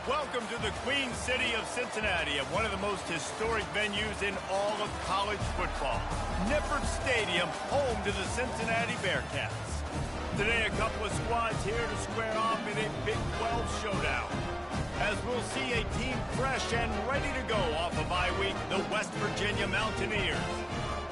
Welcome to the Queen City of Cincinnati, at one of the most historic venues in all of college football. Nippert Stadium, home to the Cincinnati Bearcats. Today, a couple of squads here to square off in a Big 12 showdown. As we'll see a team fresh and ready to go off a bye week, the West Virginia Mountaineers,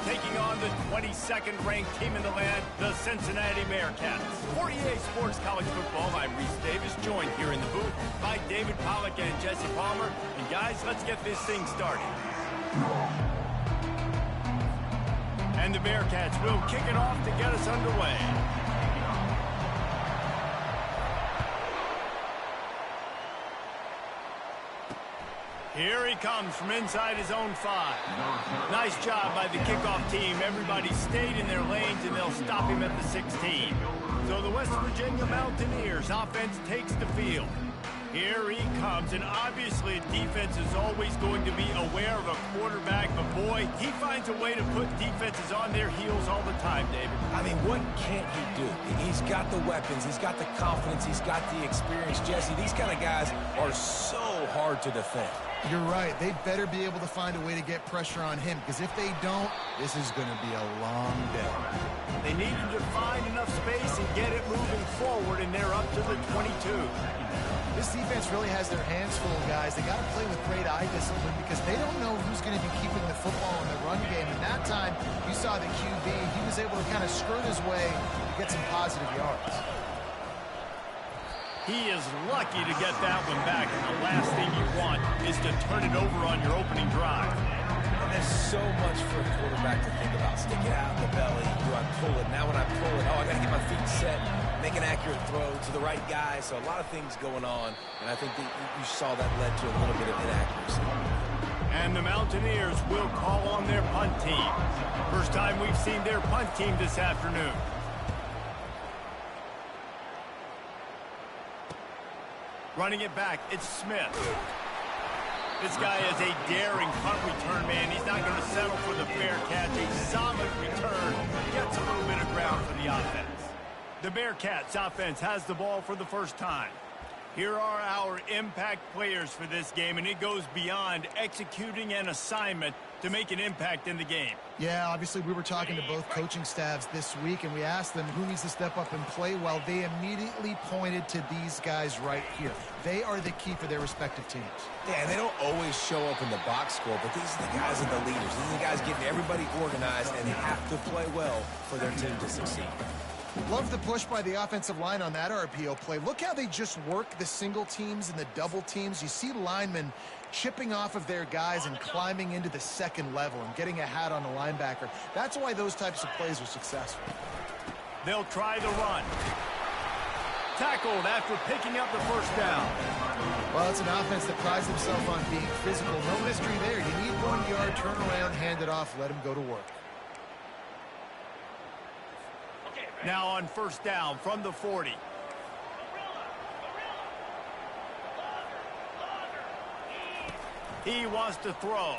taking on the 22nd ranked team in the land, the Cincinnati Bearcats. For EA Sports College Football, I'm Reese Davis, joined here in the booth by David Pollack and Jesse Palmer. And guys, let's get this thing started. And the Bearcats will kick it off to get us underway. Here he comes from inside his own 5. Nice job by the kickoff team. Everybody stayed in their lanes, and they'll stop him at the 16. So the West Virginia Mountaineers offense takes the field. Here he comes, and obviously defense is always going to be aware of a quarterback, but boy, he finds a way to put defenses on their heels all the time, David. I mean, what can't he do? He's got the weapons, he's got the confidence, he's got the experience. Jesse, these kind of guys are so hard to defend. You're right. They better be able to find a way to get pressure on him, because if they don't, this is going to be a long day. They needed to find enough space and get it moving forward, and they're up to the 22. This defense really has their hands full, guys. They got to play with great eye discipline, because they don't know who's going to be keeping the football in the run game. And that time, you saw the QB. He was able to kind of skirt his way to get some positive yards. He is lucky to get that one back, and the last thing you want is to turn it over on your opening drive. And there's so much for a quarterback to think about. Stick it out in the belly. Do I pull it? Now when I pull it, oh, I got to get my feet set, make an accurate throw to the right guy. So a lot of things going on, and I think that you saw that led to a little bit of inaccuracy. And the Mountaineers will call on their punt team. First time we've seen their punt team this afternoon. Running it back, it's Smith. This guy is a daring punt return man. He's not going to settle for the fair catch. A solid return. Gets a little bit of ground for the offense. The Bearcats offense has the ball for the first time. Here are our impact players for this game, and it goes beyond executing an assignment to make an impact in the game. Yeah, obviously we were talking to both coaching staffs this week, and we asked them who needs to step up and play well. They immediately pointed to these guys right here. They are the key for their respective teams. Yeah, and they don't always show up in the box score, but these are the guys and the leaders. These are the guys getting everybody organized, and they have to play well for their team to succeed. Love the push by the offensive line on that RPO play. Look how they just work the single teams and the double teams. You see linemen chipping off of their guys and climbing into the second level and getting a hat on the linebacker. That's why those types of plays are successful. They'll try the run. Tackled after picking up the first down. Well, it's an offense that prides themselves on being physical. No mystery there. You need 1 yard, turn around, hand it off, let them go to work. Now on first down from the 40. He wants to throw.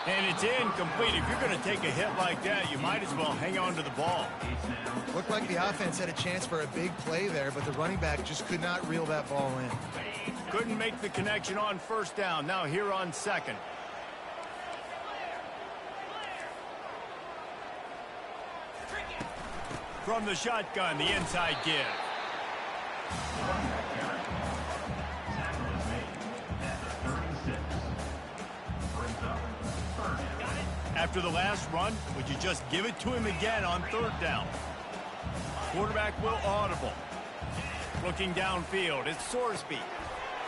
And it's incomplete. If you're going to take a hit like that, you might as well hang on to the ball. Looked like the offense had a chance for a big play there, but the running back just could not reel that ball in. Couldn't make the connection on first down. Now here on second. From the shotgun, the inside give. After the last run, would you just give it to him again on third down? Quarterback will audible. Looking downfield, it's Sorsby.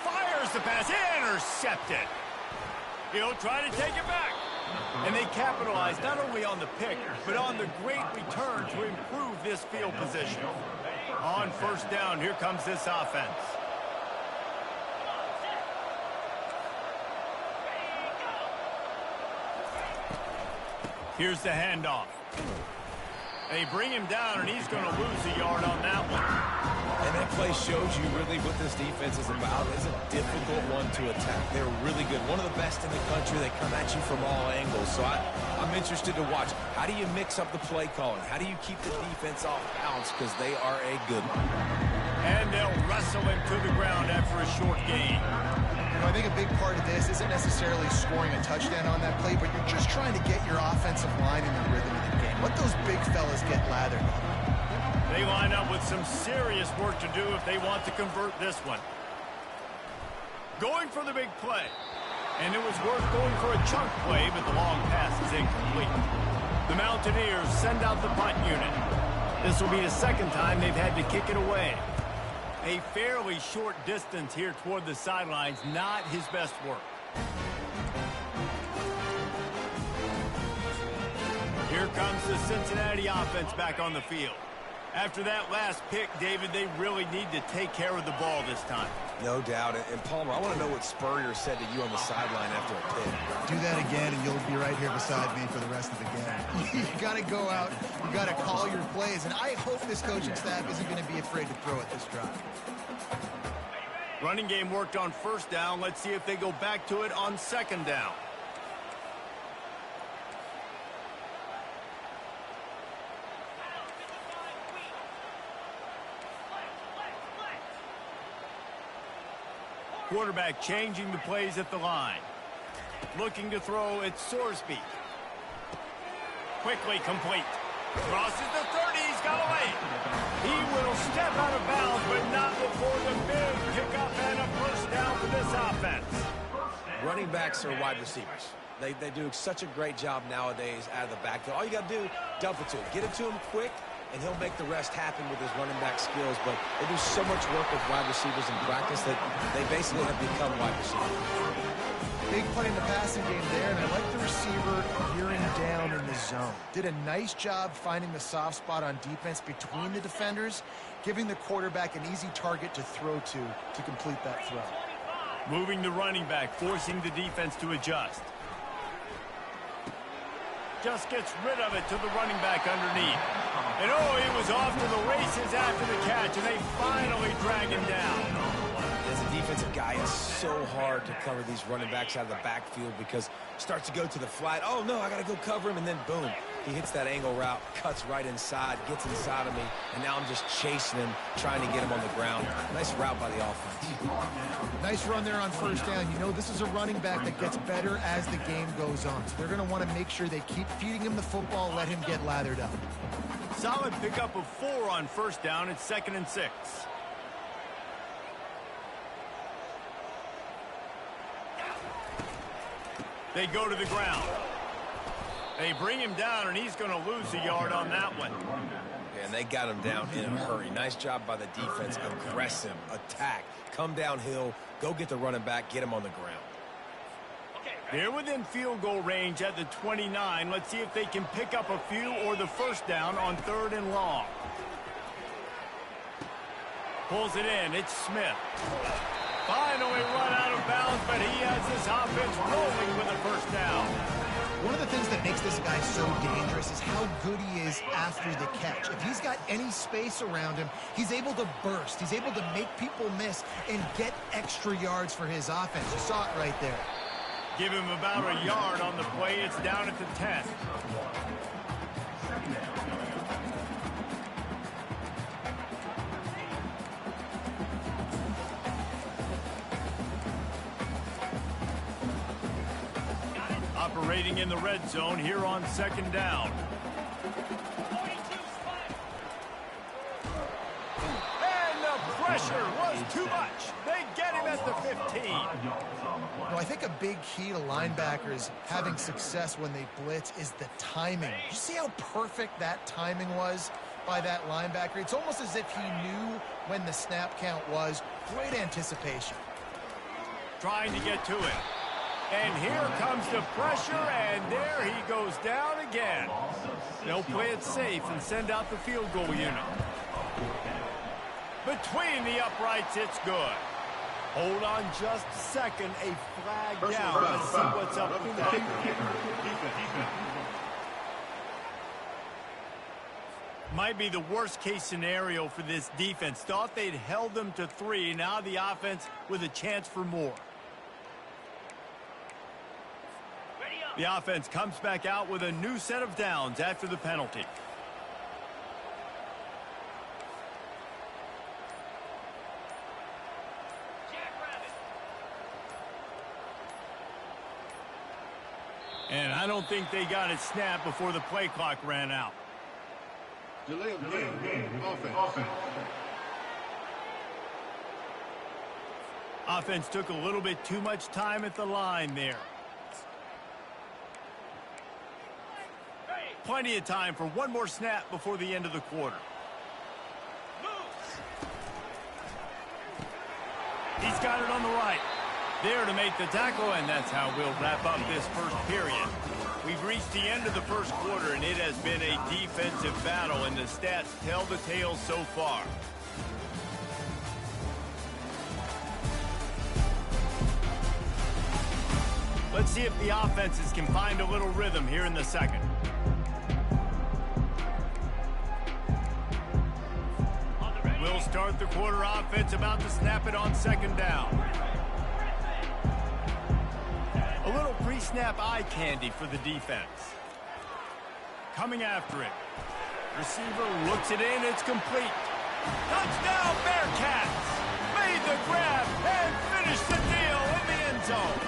Fires the pass, intercepted. He'll try to take it back. And they capitalize not only on the pick, but on the great return to improve this field position. On first down, here comes this offense. Here's the handoff. They bring him down, and he's going to lose a yard on that one. And that play shows you really what this defense is about. It's a difficult one to attack. They're really good. One of the best in the country. They come at you from all angles. So I'm interested to watch. How do you mix up the play calling? How do you keep the defense off balance? Because they are a good one. And they'll wrestle him to the ground after a short gain. I think a big part of this isn't necessarily scoring a touchdown on that play, but you're just trying to get your offensive line in the rhythm of the game. Let those big fellas get lathered up. They line up with some serious work to do if they want to convert this one. Going for the big play. And it was worth going for a chunk play, but the long pass is incomplete. The Mountaineers send out the punt unit. This will be the second time they've had to kick it away. A fairly short distance here toward the sidelines, not his best work. Here comes the Cincinnati offense back on the field. After that last pick, David, they really need to take care of the ball this time. No doubt. And Palmer, I want to know what Spurrier said to you on the sideline after a pick. Do that again, and you'll be right here beside me for the rest of the game. You got to go out. You got to call your plays, and I hope this coaching staff isn't going to be afraid to throw it this drive. Running game worked on first down. Let's see if they go back to it on second down. Quarterback changing the plays at the line. Looking to throw, it's Sorsby. Quickly complete. Crosses the 30, he's got away. He will step out of bounds, but not before the big pickup and a first down for this offense. Running backs are wide receivers. They do such a great job nowadays out of the backfield. All you got to do, dump it to him. Get it to him quick, and he'll make the rest happen with his running back skills. But they do so much work with wide receivers in practice that they basically have become wide receivers. Big play in the passing game there, and I like the receiver gearing down in the zone. Did a nice job finding the soft spot on defense between the defenders, giving the quarterback an easy target to throw to complete that throw. Moving the running back, forcing the defense to adjust. Just gets rid of it to the running back underneath. And oh, he was off to the races after the catch, and they finally drag him down. As a defensive guy, it's so hard to cover these running backs out of the backfield because it starts to go to the flat. Oh, no, I got to go cover him, and then boom. He hits that angle route, cuts right inside, gets inside of me, and now I'm just chasing him, trying to get him on the ground. Nice route by the offense. Nice run there on first down. You know, this is a running back that gets better as the game goes on. So they're going to want to make sure they keep feeding him the football, let him get lathered up. Solid pickup of 4 on first down. It's 2nd and 6. They go to the ground. They bring him down, and he's going to lose a yard on that one. And they got him down in a hurry. Nice job by the defense. Aggressive, attack, come downhill, go get the running back, get him on the ground. They're within field goal range at the 29. Let's see if they can pick up a few or the first down on 3rd and long. Pulls it in. It's Smith. Finally run out of bounds, but he has this offense rolling with a first down. One of the things that makes this guy so dangerous is how good he is after the catch. If he's got any space around him, he's able to burst. He's able to make people miss and get extra yards for his offense. You saw it right there. Give him about a yard on the play. It's down at the 10. Operating in the red zone here on 2nd down. And the pressure was too much. They get him at the 15. No, I think a big key to linebackers having success when they blitz is the timing. You see how perfect that timing was by that linebacker? It's almost as if he knew when the snap count was. Great anticipation. Trying to get to it. And here comes the pressure, and there he goes down again. They'll play it safe and send out the field goal unit. Between the uprights, it's good. Hold on just a second. A flag down. Let's see what's up with that. Might be the worst case scenario for this defense. Thought they'd held them to 3. Now the offense with a chance for more. The offense comes back out with a new set of downs after the penalty. And I don't think they got it snapped before the play clock ran out. Delay of game. Offense. Offense took a little bit too much time at the line there. Plenty of time for one more snap before the end of the quarter. He's got it on the right. There to make the tackle, and that's how we'll wrap up this first period. We've reached the end of the first quarter, and it has been a defensive battle, and the stats tell the tale so far. Let's see if the offenses can find a little rhythm here in the second. We'll start the quarter offense about to snap it on second down. A little pre-snap eye candy for the defense. Coming after it. Receiver looks it in. It's complete. Touchdown, Bearcats! Made the grab and finished the deal in the end zone.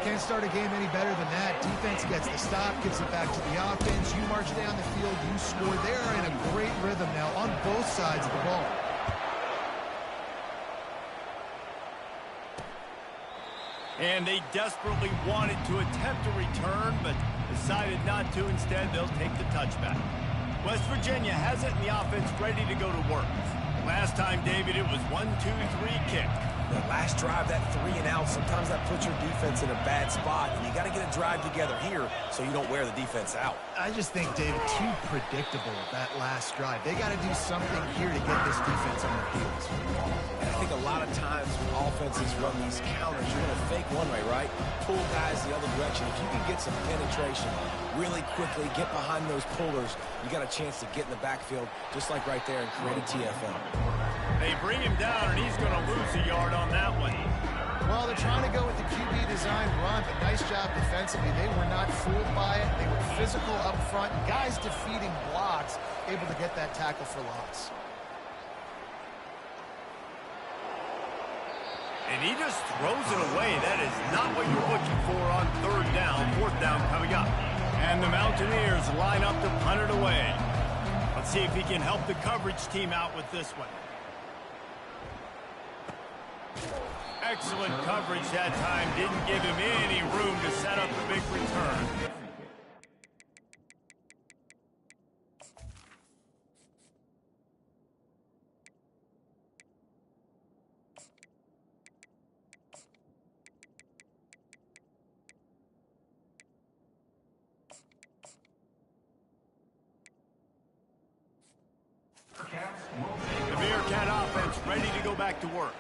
Can't start a game any better than that. Defense gets the stop, gets it back to the offense. You march down the field, you score. They're in a great rhythm now on both sides of the ball. And they desperately wanted to attempt a return, but decided not to. Instead, they'll take the touchback. West Virginia has it in the offense ready to go to work. Last time, David, it was 1-2-3 kick. The last drive, that 3 and out, sometimes that puts your defense in a bad spot. And you got to get a drive together here so you don't wear the defense out. I just think, David, too predictable that last drive. They got to do something here to get this defense on their heels. And I think a lot of times when offenses run these counters, you're going to fake one way, right? Pull guys the other direction. If you can get some penetration really quickly, get behind those pullers, you got a chance to get in the backfield, just like right there, and create a TFL. They bring him down, and he's going to lose a yard on that one. Well, they're trying to go with the QB design run, but nice job defensively. They were not fooled by it. They were physical up front. Guys defeating blocks, able to get that tackle for loss. And he just throws it away. That is not what you're looking for on third down. Fourth down coming up. And the Mountaineers line up to punt it away. Let's see if he can help the coverage team out with this one. Excellent coverage that time. Didn't give him any room to set up a big return. The Bearcat offense ready to go back to work.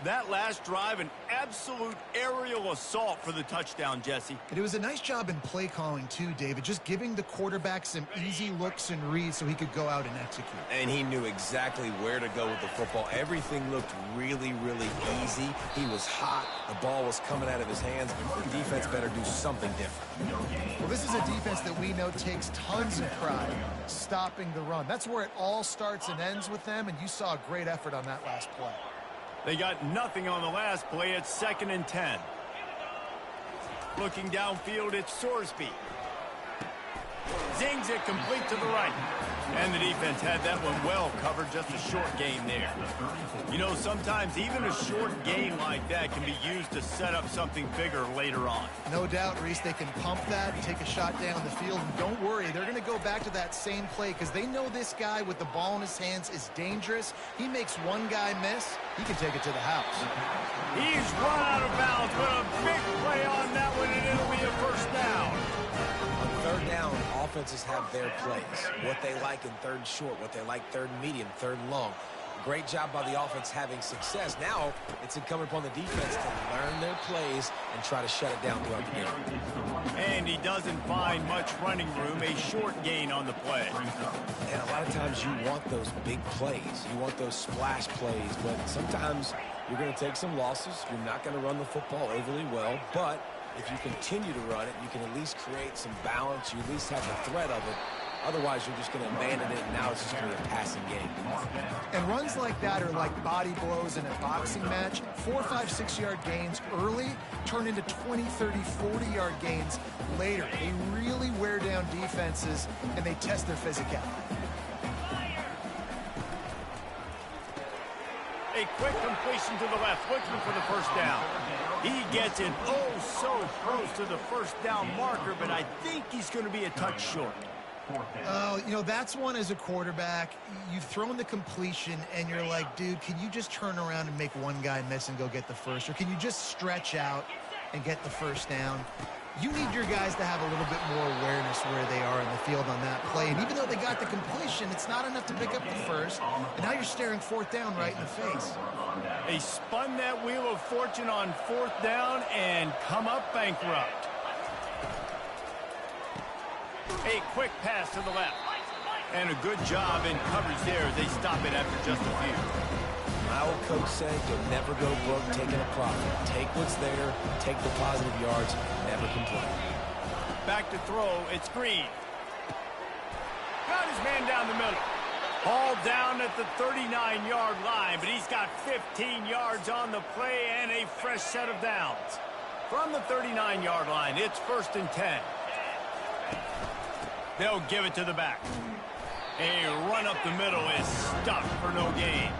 That last drive, an absolute aerial assault for the touchdown, Jesse. And it was a nice job in play calling, too, David, just giving the quarterback some easy looks and reads so he could go out and execute. And he knew exactly where to go with the football. Everything looked really, really easy. He was hot. The ball was coming out of his hands. The defense better do something different. Well, this is a defense that we know takes tons of pride stopping the run. That's where it all starts and ends with them, and you saw a great effort on that last play. They got nothing on the last play. It's 2nd and 10. Looking downfield, it's Sorsby. Zings it complete to the right. And the defense had that one well covered, just a short gain there. You know, sometimes even a short gain like that can be used to set up something bigger later on. No doubt, Reese, they can pump that and take a shot down the field. And don't worry, they're going to go back to that same play because they know this guy with the ball in his hands is dangerous. He makes one guy miss, he can take it to the house. He's run out of bounds with a big play on that one, and it'll be a first down. On third down, offenses have their plays. What they like in third and short, what they like third and medium, third and long. Great job by the offense having success. Now it's incumbent upon the defense to learn their plays and try to shut it down throughout the game. And he doesn't find much running room, a short gain on the play. And a lot of times you want those big plays. You want those splash plays, but sometimes you're going to take some losses. You're not going to run the football overly well, but if you continue to run it, you can at least create some balance. You at least have the threat of it. Otherwise, you're just going to abandon it, and now it's just going to be a passing game. And runs like that are like body blows in a boxing match. 4, 5, 6-yard gains early turn into 20, 30, 40-yard gains later. They really wear down defenses, and they test their physicality. A quick completion to the left, looking for the first down. He gets it so close to the first down marker, but I think he's going to be a touch short. Oh, you know, that's one as a quarterback. You've thrown the completion, and you're like, dude, can you just turn around and make one guy miss and go get the first? Or can you just stretch out and get the first down? You need your guys to have a little bit more awareness where they are in the field on that play. And even though they got the completion, it's not enough to pick up the first. And now you're staring fourth down right in the face. They spun that wheel of fortune on fourth down and come up bankrupt. A quick pass to the left. And a good job in coverage there as they stop it after just a few. My old coach said you'll never go broke taking a profit. Take what's there, take the positive yards, never complain. Back to throw, it's Green. Got his man down the middle. All down at the 39-yard line, but he's got 15 yards on the play and a fresh set of downs. From the 39-yard line, it's 1st and 10. They'll give it to the back. A run up the middle is stuck for no gain.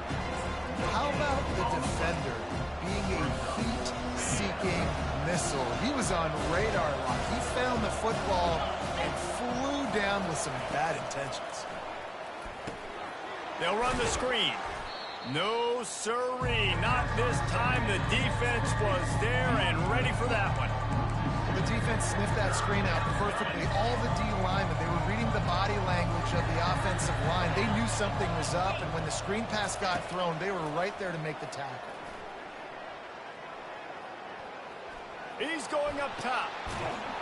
How about the defender being a heat-seeking missile? He was on radar lock. He found the football and flew down with some bad intentions. They'll run the screen. No siree, not this time. The defense was there and ready for that one. The defense sniffed that screen out perfectly. All the D linemen, they were reading the body language of the offensive line. They knew something was up, and when the screen pass got thrown, they were right there to make the tackle. He's going up top.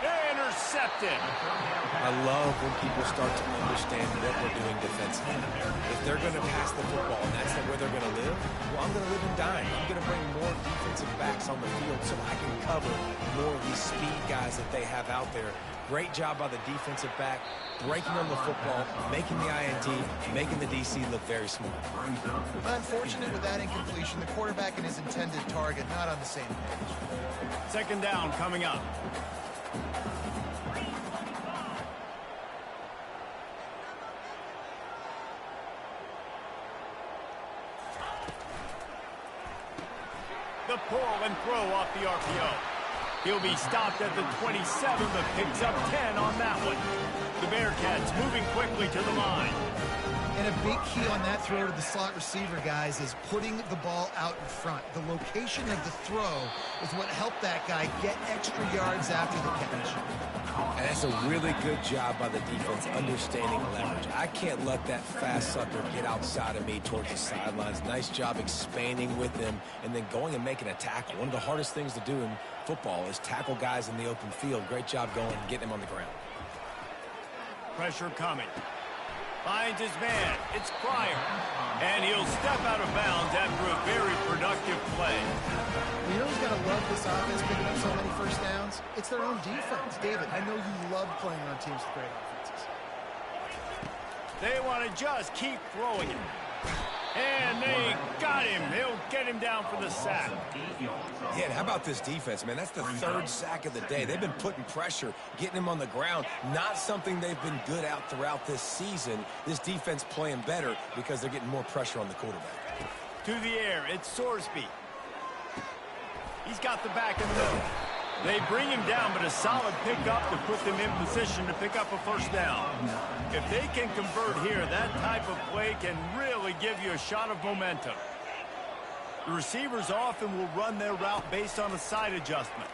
Intercepted. I love when people start to understand what we're doing defensively. If they're going to pass the football and that's where they're going to live, well, I'm going to live and dine. I'm going to bring more defensive backs on the field so I can cover more of these speed guys that they have out there. Great job by the defensive back, breaking on the football, making the INT, making the DC look very smart. Unfortunate with that incompletion, the quarterback and his intended target not on the same page. 2nd down coming up. The pull and throw off the RPO. He'll be stopped at the 27, but picks up 10 on that one. The Bearcats moving quickly to the line. And a big key on that throw to the slot receiver, guys, is putting the ball out in front. The location of the throw is what helped that guy get extra yards after the catch. And that's a really good job by the defense understanding leverage. I can't let that fast sucker get outside of me towards the sidelines. Nice job expanding with him and then going and making a tackle. One of the hardest things to do in football is tackle guys in the open field. Great job going and getting him on the ground. Pressure coming. Finds his man. It's Pryor. And he'll step out of bounds after a very productive play. You know who's got to love this offense picking up so many first downs? It's their own defense. David, I know you love playing on teams with great offenses. They want to just keep throwing it. And they got him. He'll get him down for the sack. Yeah, and how about this defense, man? That's the third sack of the day. They've been putting pressure, getting him on the ground. Not something they've been good at throughout this season. This defense playing better because they're getting more pressure on the quarterback. To the air, it's Sorsby. He's got the back in the middle. They bring him down, but a solid pickup to put them in position to pick up a first down. If they can convert here, that type of play can really give you a shot of momentum. The receivers often will run their route based on a side adjustment.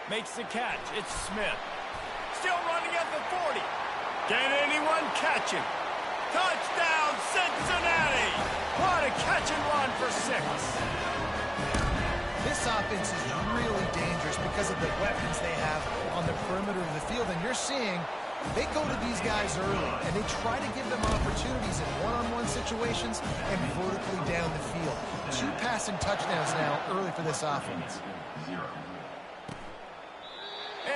Makes the catch. It's Smith. Still running at the 40. Can anyone catch him? Touchdown, Cincinnati! What a catch and run for 6. This offense is really dangerous because of the weapons they have on the perimeter of the field. And you're seeing they go to these guys early, and they try to give them opportunities in one-on-one situations and vertically down the field. 2 passing touchdowns now early for this offense.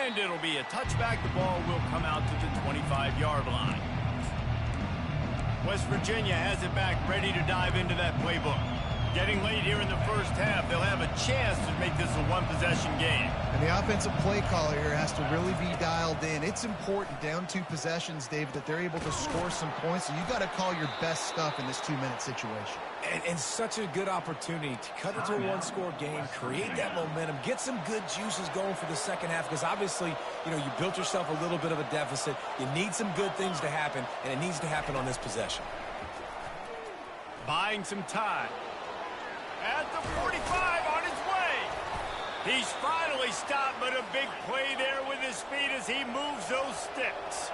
And it'll be a touchback. The ball will come out to the 25-yard line. West Virginia has it back, ready to dive into that playbook. Getting late here in the first half, they'll have a chance to make this a one-possession game. And the offensive play caller here has to really be dialed in. It's important, down 2 possessions, David, that they're able to score some points. So you got to call your best stuff in this 2-minute situation. And such a good opportunity to cut it to a 1-score game, create that momentum, get some good juices going for the second half, because obviously, you know, you built yourself a little bit of a deficit. You need some good things to happen, and it needs to happen on this possession. Buying some time. At the 45, on his way. He's finally stopped, but a big play there with his speed as he moves those sticks.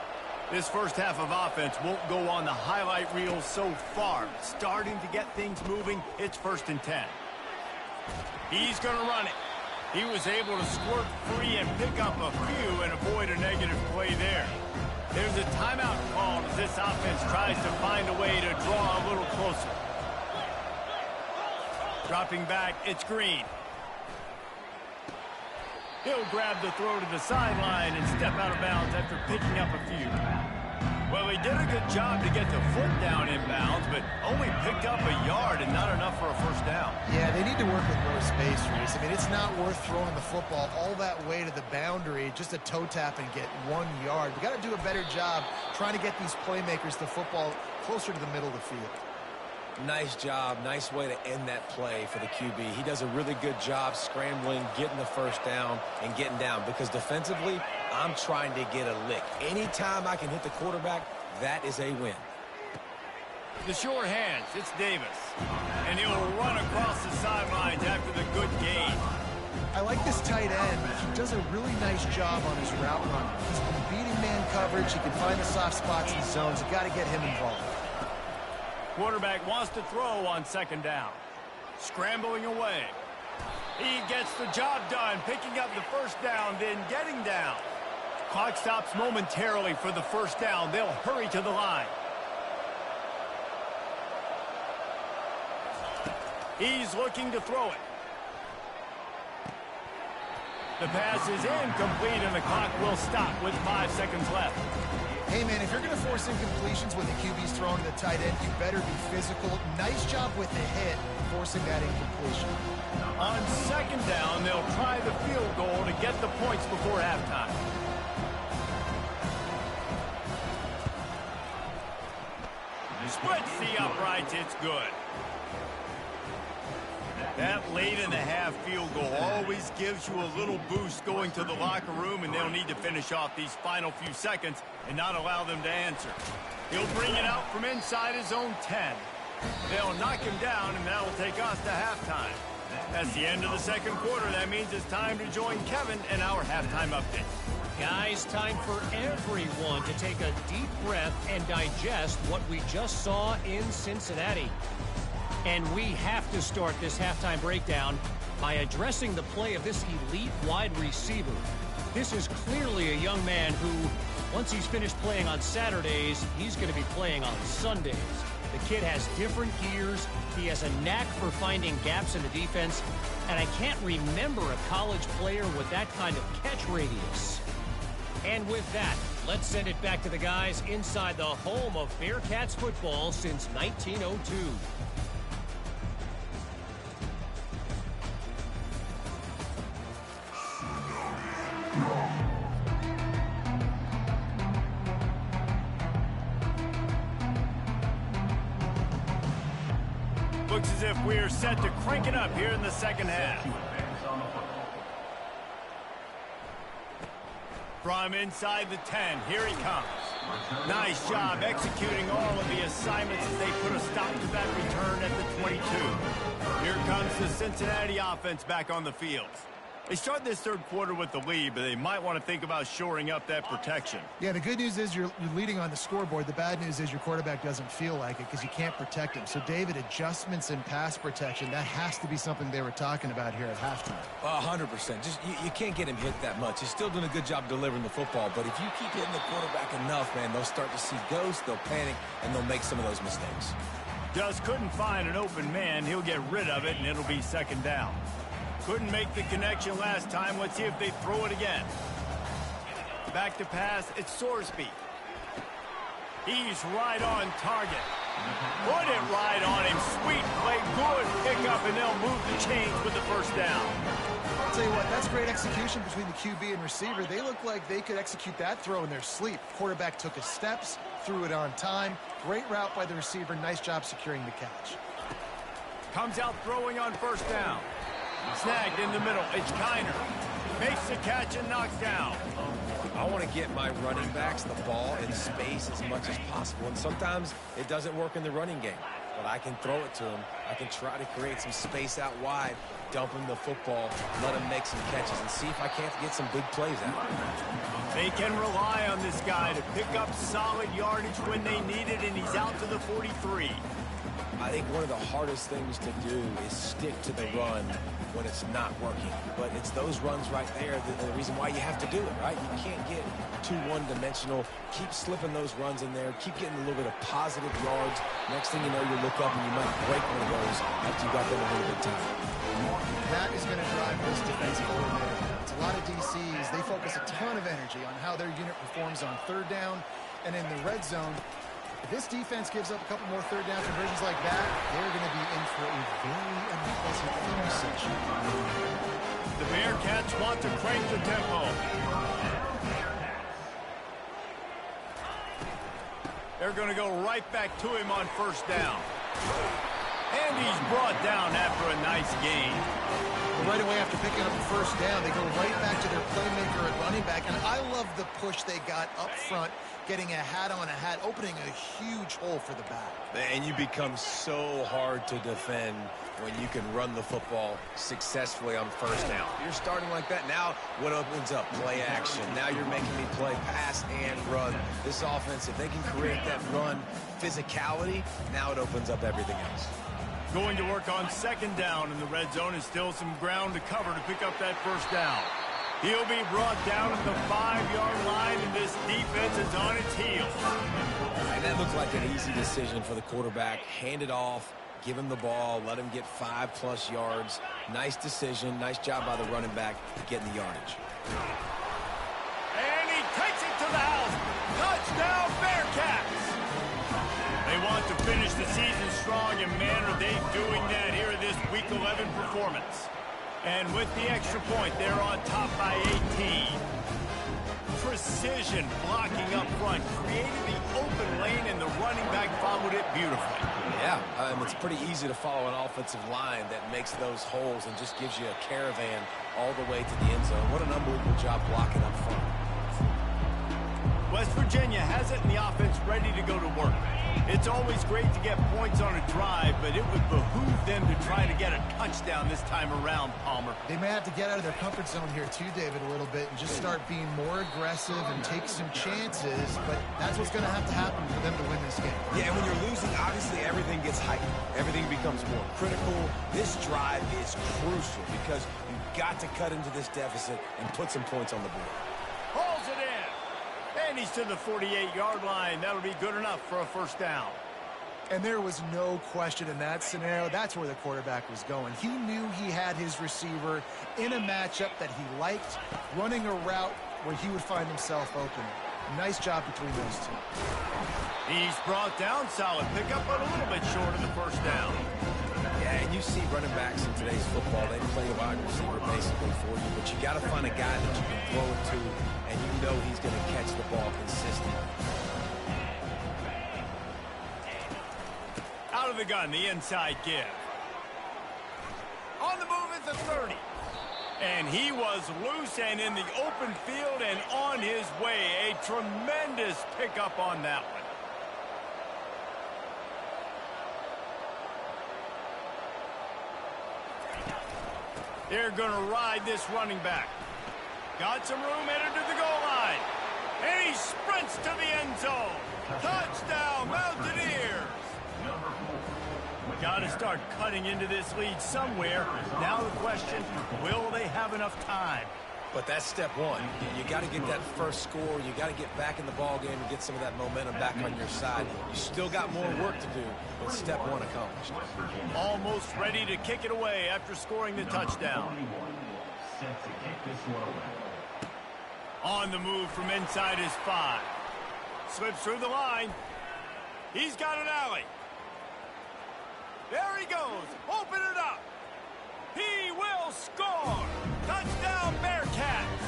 This first half of offense won't go on the highlight reel so far. Starting to get things moving, it's 1st and 10. He's going to run it. He was able to squirt free and pick up a few and avoid a negative play there. There's a timeout called as this offense tries to find a way to draw a little closer. Dropping back, it's Green. He'll grab the throw to the sideline and step out of bounds after picking up a few. Well, he did a good job to get the foot down inbounds, but only picked up a yard and not enough for a first down. Yeah, they need to work with more space, Reese. I mean, it's not worth throwing the football all that way to the boundary, just a toe tap and get 1 yard. We got to do a better job trying to get these playmakers the football closer to the middle of the field. Nice job. Nice way to end that play for the QB. He does a really good job scrambling, getting the first down, and getting down. Because defensively, I'm trying to get a lick. Anytime I can hit the quarterback, that is a win. The short hands, it's Davis. And he'll run across the sidelines after the good gain. I like this tight end. He does a really nice job on his route run. He's been beating man coverage. He can find the soft spots in zones. You got to get him involved. Quarterback wants to throw on 2nd down. Scrambling away. He gets the job done, picking up the first down, then getting down. Clock stops momentarily for the first down. They'll hurry to the line. He's looking to throw it. The pass is incomplete, and the clock will stop with 5 seconds left. Hey, man, if you're going to force incompletions when the QB's throwing to the tight end, you better be physical. Nice job with the hit, forcing that incompletion. On 2nd down, they'll try the field goal to get the points before halftime. Splits the uprights, it's good. That late in the half field goal always gives you a little boost going to the locker room, and they'll need to finish off these final few seconds and not allow them to answer. He'll bring it out from inside his own 10. They'll knock him down, and that'll take us to halftime. That's the end of the 2nd quarter. That means it's time to join Kevin and our halftime update. Guys, time for everyone to take a deep breath and digest what we just saw in Cincinnati. And we have to start this halftime breakdown by addressing the play of this elite wide receiver. This is clearly a young man who, once he's finished playing on Saturdays, he's going to be playing on Sundays. The kid has different gears. He has a knack for finding gaps in the defense. And I can't remember a college player with that kind of catch radius. And with that, let's send it back to the guys inside the home of Bearcats football since 1902. Looks as if we're set to crank it up here in the second half. From inside the 10, here he comes. Nice job executing all of the assignments as they put a stop to that return at the 22. Here comes the Cincinnati offense back on the field. They start this third quarter with the lead, but they might want to think about shoring up that protection. Yeah, the good news is you're leading on the scoreboard. The bad news is your quarterback doesn't feel like it because you can't protect him. So, David, adjustments in pass protection, that has to be something they were talking about here at halftime. 100%. Just you can't get him hit that much. He's still doing a good job delivering the football, but if you keep hitting the quarterback enough, man, they'll start to see ghosts, they'll panic, and they'll make some of those mistakes. Just couldn't find an open man. He'll get rid of it, and it'll be second down. Couldn't make the connection last time. Let's see if they throw it again. Back to pass. It's Sorsby. He's right on target. Put it right on him. Sweet play. Good pickup, and they'll move the chains with the first down. I'll tell you what, that's great execution between the QB and receiver. They look like they could execute that throw in their sleep. Quarterback took his steps, threw it on time. Great route by the receiver. Nice job securing the catch. Comes out throwing on first down. Snagged in the middle. It's Kiner. Makes the catch and knocks down. I want to get my running backs the ball in space as much as possible. And sometimes it doesn't work in the running game. But I can throw it to them. I can try to create some space out wide, dump him the football, let him make some catches, and see if I can't get some big plays out. They can rely on this guy to pick up solid yardage when they need it, and he's out to the 43. I think one of the hardest things to do is stick to the run when it's not working. But it's those runs right there the reason why you have to do it, right? You can't get too one-dimensional. Keep slipping those runs in there. Keep getting a little bit of positive yards. Next thing you know, you look up and you might break one of those after you got them a little bit time. That is going to drive this defensive coordinator. It's a lot of DCs. They focus a ton of energy on how their unit performs on third down and in the red zone. If this defense gives up a couple more third down conversions like that, they're going to be in for a very unpleasant film session. The Bearcats want to crank the tempo. They're going to go right back to him on first down. And he's brought down after a nice gain. Right away after picking up the first down, they go right back to their playmaker at running back. And I love the push they got up front, getting a hat on a hat, opening a huge hole for the back. And you become so hard to defend when you can run the football successfully on first down. You're starting like that. Now what opens up? Play action. Now you're making me play pass and run. This offense, if they can create that run physicality, now it opens up everything else. Going to work on second down in the red zone, and still some ground to cover to pick up that first down. He'll be brought down at the 5-yard line, and this defense is on its heels. And that looked like an easy decision for the quarterback. Hand it off, give him the ball, let him get 5+ yards. Nice decision. Nice job by the running back getting the yardage. And he takes it to the house. Touchdown, Bearcats! They want to finish the season strong, and man, are they doing that here in this Week 11 performance. And with the extra point, they're on top by 18. Precision blocking up front, created the open lane, and the running back followed it beautifully. Yeah, it's pretty easy to follow an offensive line that makes those holes and just gives you a caravan all the way to the end zone. What an unbelievable job blocking up front. West Virginia has it, and the offense ready to go to work. It's always great to get points on a drive, but it would behoove them to try to get a touchdown this time around, Palmer. They may have to get out of their comfort zone here too, David, a little bit and just start being more aggressive and take some chances, but that's what's going to happen for them to win this game. Yeah, and when you're losing, obviously everything gets heightened. Everything becomes more critical. This drive is crucial because you've got to cut into this deficit and put some points on the board. Hauls it in. And he's to the 48-yard line. That'll be good enough for a first down. And there was no question in that scenario. That's where the quarterback was going. He knew he had his receiver in a matchup that he liked, running a route where he would find himself open. Nice job between those two. He's brought down. Solid pickup, but a little bit short of the first down. Yeah, and you see running backs in today's football, they play a wide receiver basically for you, but you got to find a guy that you can throw it to, and you know he's going to catch the ball consistently. Out of the gun, the inside give. On the move is the 30. And he was loose and in the open field and on his way. A tremendous pickup on that one. They're going to ride this running back. Got some room, headed to the goal line. And he sprints to the end zone. Touchdown, Mountaineers. Got to start cutting into this lead somewhere. Now the question, will they have enough time? But that's step one. You got to get that first score. You got to get back in the ball game and get some of that momentum back on your side. You still got more work to do, but step one accomplished. Almost ready to kick it away after scoring the touchdown. On the move from inside his 5. Slips through the line. He's got an alley. There he goes. Open it up. He will score. Touchdown, Bearcats.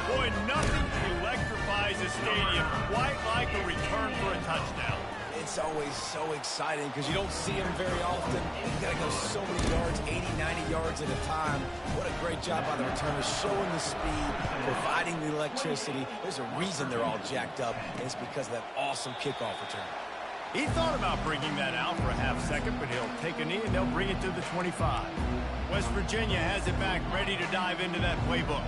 Boy, nothing electrifies a stadium quite like a return for a touchdown. It's always so exciting because you don't see him very often. You got to go so many yards, 80, 90 yards at a time. What a great job by the returners, showing the speed, providing the electricity. There's a reason they're all jacked up, and it's because of that awesome kickoff return. He thought about bringing that out for a half second, but he'll take a knee and they'll bring it to the 25. West Virginia has it back, ready to dive into that playbook.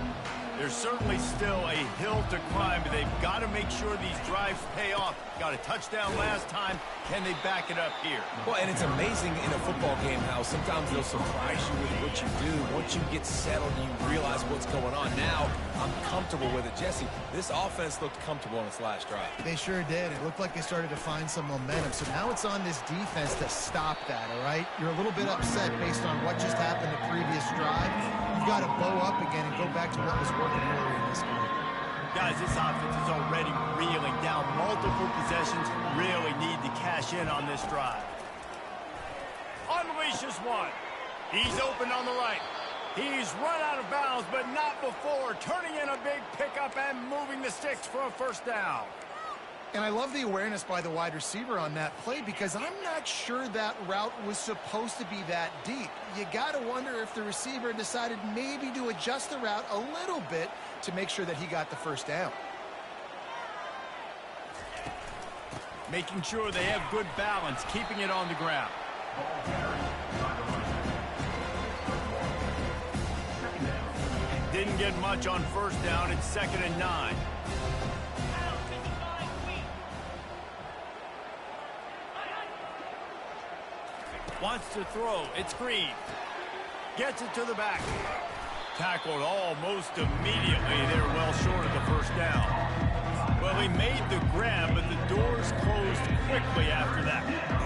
There's certainly still a hill to climb, but they've got to make sure these drives pay off. Got a touchdown last time. Can they back it up here? Well, and it's amazing in a football game how sometimes they'll surprise you with what you do. Once you get settled and you realize what's going on. Now, I'm comfortable with it. Jesse, this offense looked comfortable on its last drive. They sure did. It looked like they started to find some momentum. So now it's on this defense to stop that, all right? You're a little bit upset based on what just happened the previous drive. You've got to bow up again and go back to what was working earlier in this game. Guys, this offense is already reeling down multiple possessions. Really need to cash in on this drive. Unleashes one. He's open on the right. He's run out of bounds, but not before. Turning in a big pickup and moving the sticks for a first down. And I love the awareness by the wide receiver on that play because I'm not sure that route was supposed to be that deep. You got to wonder if the receiver decided maybe to adjust the route a little bit to make sure that he got the first down. Making sure they have good balance, keeping it on the ground. Didn't get much on first down. It's 2nd and 9. Wants to throw. It's Green. Gets it to the back. Tackled almost immediately. They're well short of the first down. Well, he made the grab, but the doors closed quickly after that.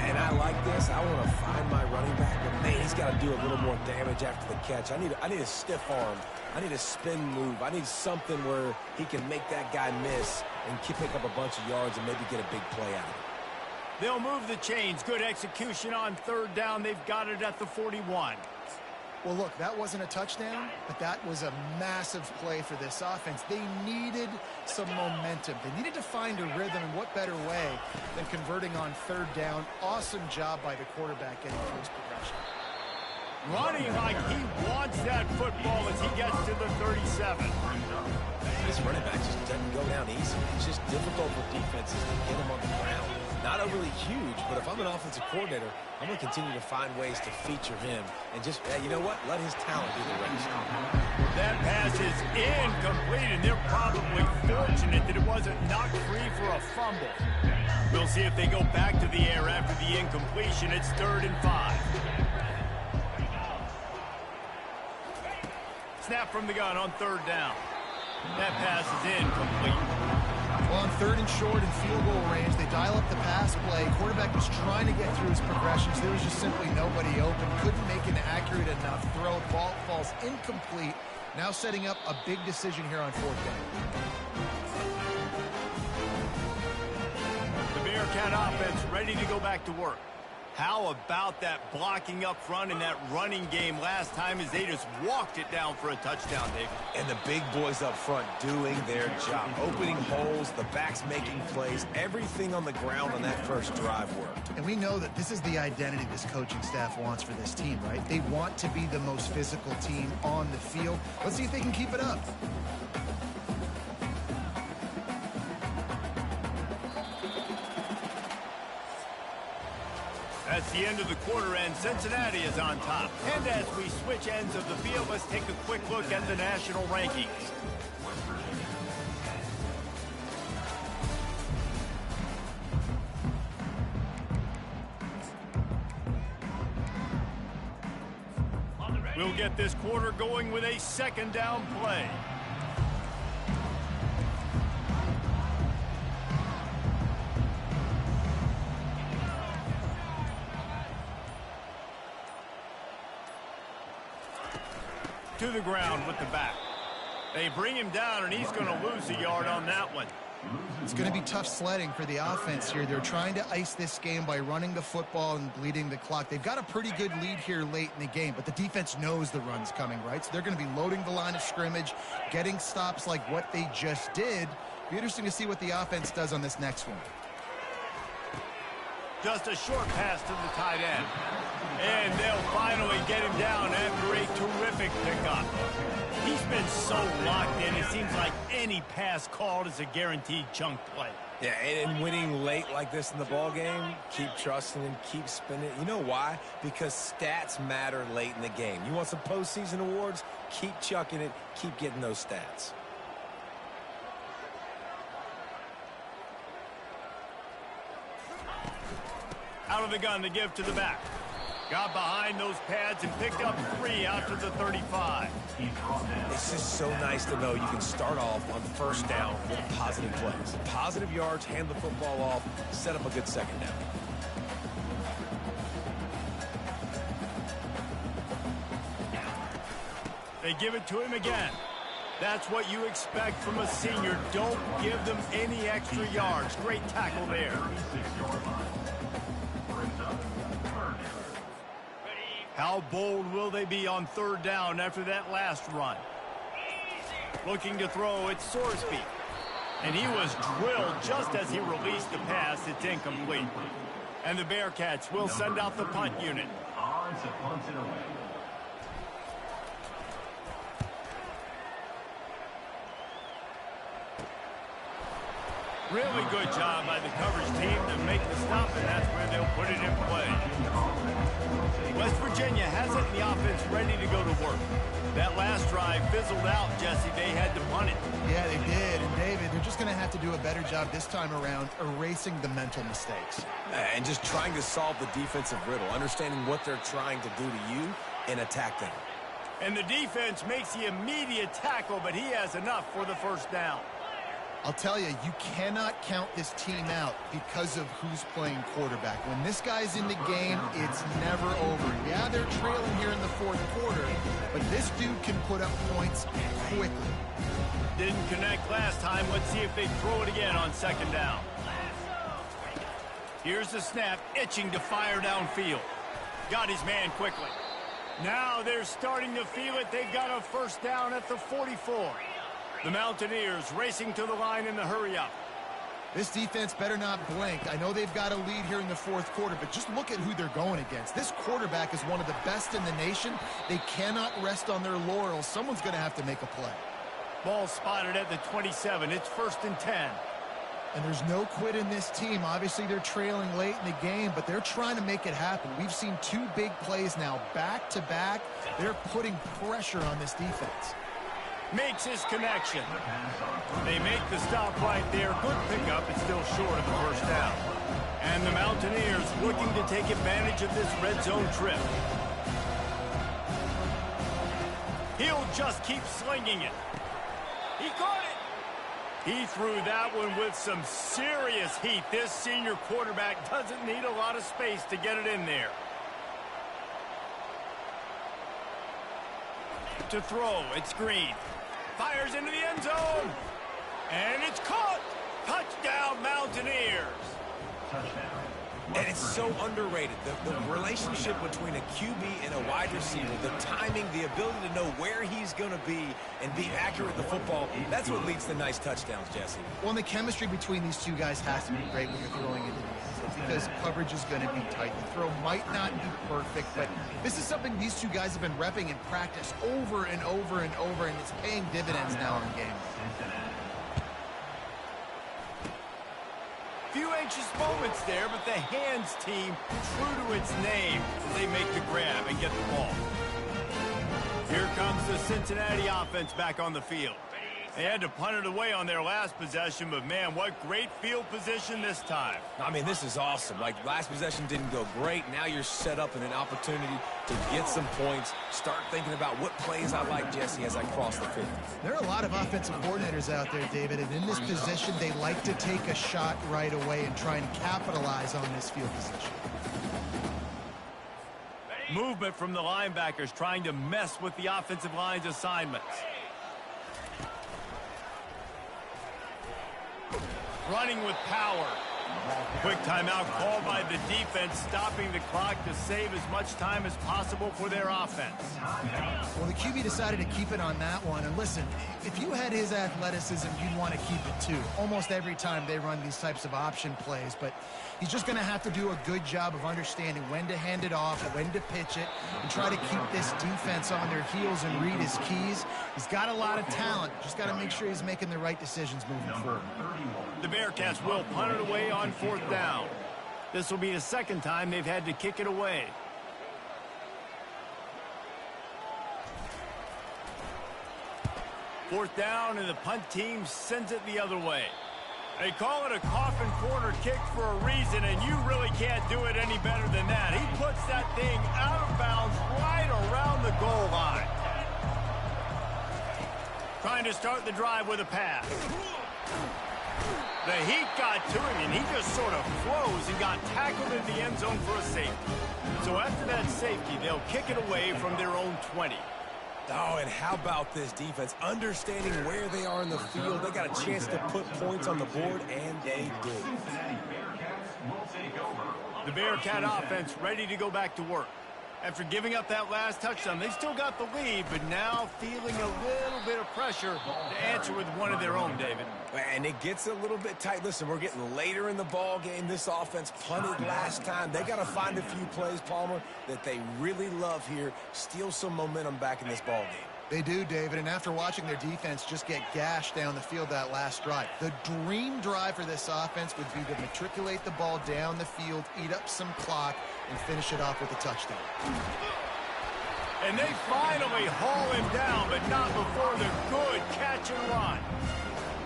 And I like this. I want to find my running back, but man, he's got to do a little more damage after the catch. I need a stiff arm. I need a spin move. I need something where he can make that guy miss and pick up a bunch of yards and maybe get a big play out of it. They'll move the chains. Good execution on 3rd down. They've got it at the 41. Well, look, that wasn't a touchdown, but that was a massive play for this offense. They needed some momentum. They needed to find a rhythm, and what better way than converting on 3rd down. Awesome job by the quarterback getting through his progression. Running like he wants that football as he gets to the 37. This running back just doesn't go down easy. It's just difficult for defenses to get him on the ground. Not overly huge, but if I'm an offensive coordinator, I'm going to continue to find ways to feature him and just, you know what, let his talent do the rest. That pass is incomplete, and they're probably fortunate that it wasn't knocked free for a fumble. We'll see if they go back to the air after the incompletion. It's 3rd and 5. Snap from the gun on 3rd down. That pass is incomplete. Well, on 3rd and short and field goal range, they dial up the pass play. Quarterback was trying to get through his progressions. There was just simply nobody open. Couldn't make an accurate enough throw. Ball falls incomplete Now setting up a big decision here on 4th down. The Bearcat offense ready to go back to work. How about that blocking up front and that running game last time as they just walked it down for a touchdown, David? And the big boys up front doing their job. Opening holes, the backs making plays. Everything on the ground on that first drive worked. And we know that this is the identity this coaching staff wants for this team, right? They want to be the most physical team on the field. Let's see if they can keep it up. That's the end of the quarter, and Cincinnati is on top. And as we switch ends of the field, let's take a quick look at the national rankings. We'll get this quarter going with a 2nd down play. To the ground with the back. They bring him down, and he's going to lose a yard on that one. It's going to be tough sledding for the offense here. They're trying to ice this game by running the football and bleeding the clock. They've got a pretty good lead here late in the game, but the defense knows the run's coming, right? So they're going to be loading the line of scrimmage, getting stops like what they just did. Be interesting to see what the offense does on this next one. Just a short pass to the tight end. And they'll finally get him down after a terrific pickup. He's been so locked in, it seems like any pass called is a guaranteed chunk play. Yeah, and winning late like this in the ball game, keep trusting and keep spinning. You know why? Because stats matter late in the game. You want some postseason awards? Keep chucking it. Keep getting those stats. Out of the gun to give to the back. Got behind those pads and picked up 3 out to the 35. It's just so nice to know you can start off on 1st down with positive plays. Positive yards, hand the football off, set up a good 2nd down. They give it to him again. That's what you expect from a senior. Don't give them any extra yards. Great tackle there. How bold will they be on 3rd down after that last run? Looking to throw, it's Sorsby. And he was drilled just as he released the pass. It's incomplete. And the Bearcats will send out the punt unit. Really good job by the coverage team to make the stop, and that's where they'll put it in play. West Virginia has it in the offense ready to go to work. That last drive fizzled out, Jesse. They had to punt it. Yeah, they did. And, David, they're just going to have to do a better job this time around erasing the mental mistakes. And just trying to solve the defensive riddle, understanding what they're trying to do to you and attack them. And the defense makes the immediate tackle, but he has enough for the 1st down. I'll tell you, you cannot count this team out because of who's playing quarterback. When this guy's in the game, it's never over. Yeah, they're trailing here in the 4th quarter, but this dude can put up points quickly. Didn't connect last time. Let's see if they throw it again on 2nd down. Here's the snap, itching to fire downfield. Got his man quickly. Now they're starting to feel it. They've got a 1st down at the 44. The Mountaineers racing to the line in the hurry-up. This defense better not blink. I know they've got a lead here in the 4th quarter, but just look at who they're going against. This quarterback is one of the best in the nation. They cannot rest on their laurels. Someone's going to have to make a play. Ball spotted at the 27. It's 1st and 10. And there's no quit in this team. Obviously, they're trailing late in the game, but they're trying to make it happen. We've seen 2 big plays now, back-to-back. They're putting pressure on this defense. Makes his connection. They make the stop right there. Good pickup. It's still short of the 1st down. And the Mountaineers looking to take advantage of this red zone trip. He'll just keep slinging it. He caught it. He threw that one with some serious heat. This senior quarterback doesn't need a lot of space to get it in there. to throw. It's Green. Fires into the end zone. And it's caught. Touchdown, Mountaineers. And it's so underrated. The relationship between a QB and a wide receiver, the timing, the ability to know where he's going to be and be accurate with the football, that's what leads to nice touchdowns, Jesse. Well, and the chemistry between these two guys has to be great when you're throwing into the end zone because coverage is going to be tight. The throw might not be perfect, but this is something these two guys have been repping in practice over and over and over, and it's paying dividends now in games. Few anxious moments there, but the hands team, true to its name, they make the grab and get the ball. Here comes the Cincinnati offense back on the field. They had to punt it away on their last possession, but man, what great field position this time. I mean, this is awesome. Like, last possession didn't go great. Now you're set up in an opportunity to get some points. Start thinking about what plays I like, Jesse, as I cross the 50. There are a lot of offensive coordinators out there, David, and in this position, they like to take a shot right away and try and capitalize on this field position. Movement from the linebackers trying to mess with the offensive line's assignments. Running with power. Quick timeout called by the defense, stopping the clock to save as much time as possible for their offense. Well, the QB decided to keep it on that one. And listen, if you had his athleticism, you'd want to keep it too. Almost every time they run these types of option plays, but he's just going to have to do a good job of understanding when to hand it off, when to pitch it, and try to keep this defense on their heels and read his keys. He's got a lot of talent. Just got to make sure he's making the right decisions moving forward. The Bearcats will punt it away on 4th down. This will be the second time they've had to kick it away. Fourth down, and the punt team sends it the other way. They call it a coffin corner kick for a reason, and you really can't do it any better than that. He puts that thing out of bounds right around the goal line. Trying to start the drive with a pass. The heat got to him, and he just sort of froze and got tackled in the end zone for a safety. So after that safety, they'll kick it away from their own 20. Oh, and how about this defense? Understanding where they are in the field. They got a chance to put points on the board, and they did. The Bearcat offense ready to go back to work. After giving up that last touchdown, they still got the lead, but now feeling a little bit of pressure to answer with one of their own, David. And it gets a little bit tight. Listen, we're getting later in the ball game. This offense punted last time. They got to find a few plays, Palmer, that they really love here. Steal some momentum back in this ball game. They do, David, and after watching their defense just get gashed down the field that last drive, the dream drive for this offense would be to matriculate the ball down the field, eat up some clock, and finish it off with a touchdown. And they finally haul him down, but not before the good catch and run.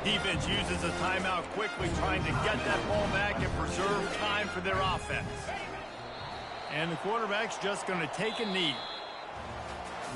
Defense uses a timeout quickly, trying to get that ball back and preserve time for their offense. And the quarterback's just going to take a knee.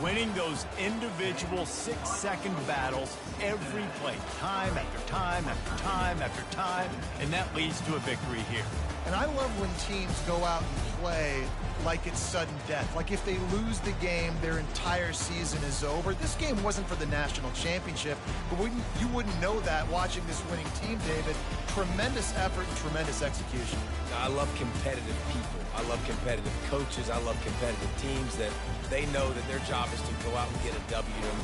Winning those individual 6-second battles every play, time after time after time after time, and that leads to a victory here. And I love when teams go out and play like it's sudden death. Like if they lose the game, their entire season is over. This game wasn't for the national championship, but you wouldn't know that watching this winning team, David. Tremendous effort and tremendous execution. I love competitive people. I love competitive coaches. I love competitive teams that they know that their job is to go out and get a W. And